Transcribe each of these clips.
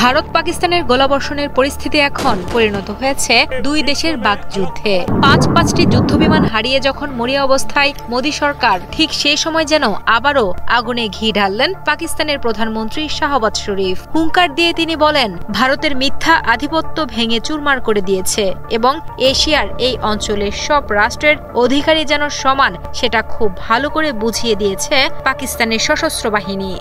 ভারত পাকিস্তানের গোলাবর্ষণের পরিস্থিতি এখন পরিণত হয়েছে দুই দেশের বাকযুদ্ধে। পাঁচটি যুদ্ধবিমান হারিয়ে যখন মরিয়া অবস্থায় মোদী সরকার, ঠিক সেই সময় যেন আবারও আগুনে ঘি ঢাললেন পাকিস্তানের প্রধানমন্ত্রী শাহবাজ শরীফ। হুঙ্কার দিয়ে তিনি বলেন, ভারতের মিথ্যা আধিপত্য ভেঙে চুরমার করে দিয়েছে এবং এশিয়ার এই অঞ্চলের সব রাষ্ট্রের অধিকারী যেন সমান, সেটা খুব ভালো করে বুঝিয়ে দিয়েছে পাকিস্তানের সশস্ত্র বাহিনী।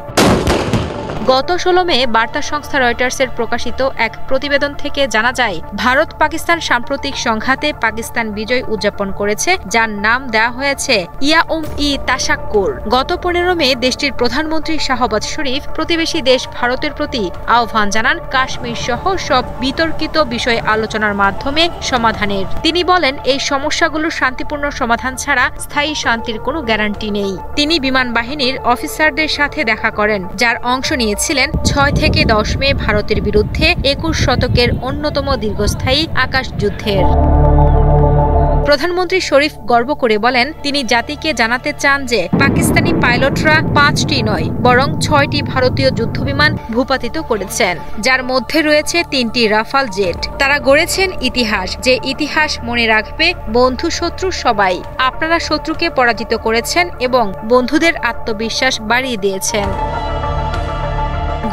গত 16 মে বার্তা সংস্থা রয়টার্সের প্রকাশিত এক প্রতিবেদন থেকে জানা যায়, ভারত পাকিস্তান সাম্প্রতিক সংঘাতে পাকিস্তান বিজয় উদযাপন করেছে, যার নাম দেওয়া হয়েছে ইয়াউম-ই-তাশাক্কুর। গত 15 মে দেশটির প্রধানমন্ত্রী শাহবাজ শরীফ প্রতিবেশী দেশ ভারতের প্রতি আহ্বান জানান কাশ্মীর সহ সব বিতর্কিত বিষয় আলোচনার মাধ্যমে সমাধানের। তিনি বলেন, এই সমস্যাগুলোর শান্তিপূর্ণ সমাধান ছাড়া স্থায়ী শান্তির কোনো গ্যারান্টি নেই। তিনি বিমান বাহিনীর অফিসারদের সাথে দেখা করেন, যার অংশ নিয়েছিলেন 6 থেকে 10 মে ভারতের বিরুদ্ধে 21 শতকের অন্যতম দীর্ঘস্থায়ী আকাশ যুদ্ধের। প্রধানমন্ত্রী শরীফ গর্ব করে বলেন, তিনি জাতিকে জানাতে চান যে পাকিস্তানি পাইলটরা 5টি নয় বরং 6টি ভারতীয় যুদ্ধবিমান ভূপাতিত করেছেন, যার মধ্যে রয়েছে 3টি রাফাল জেট। তারা গড়েছেন ইতিহাস, যে ইতিহাস মনে রাখবে বন্ধু শত্রু সবাই। আপনারা শত্রুকে পরাজিত করেছেন এবং বন্ধুদের আত্মবিশ্বাস বাড়িয়ে দিয়েছেন।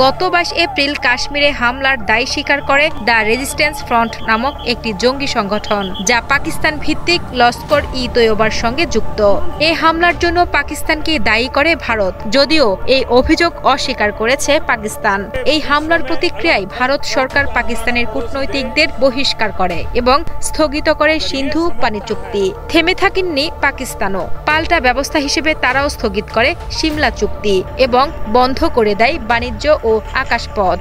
গত 22 এপ্রিল কাশ্মীরে হামলার দায় স্বীকার করে দ্য রেজিস্ট্যান্স ফ্রন্ট নামক একটি জঙ্গি সংগঠন, যা পাকিস্তান ভিত্তিক লস্কর-ই-তৈয়বার সঙ্গে যুক্ত। এই হামলার জন্য পাকিস্তানকে দায়ী করে ভারত, যদিও এই অভিযোগ অস্বীকার করেছে পাকিস্তান। এই হামলার প্রতিক্রিয়ায় ভারত সরকার পাকিস্তানের কূটনৈতিকদের বহিষ্কার করে এবং স্থগিত করে সিন্ধু পানি চুক্তি। থেমে থাকেননি পাকিস্তানও। পাল্টা ব্যবস্থা হিসেবে তারাও স্থগিত করে সিমলা চুক্তি এবং বন্ধ করে দেয় বাণিজ্য ও আকাশপথ।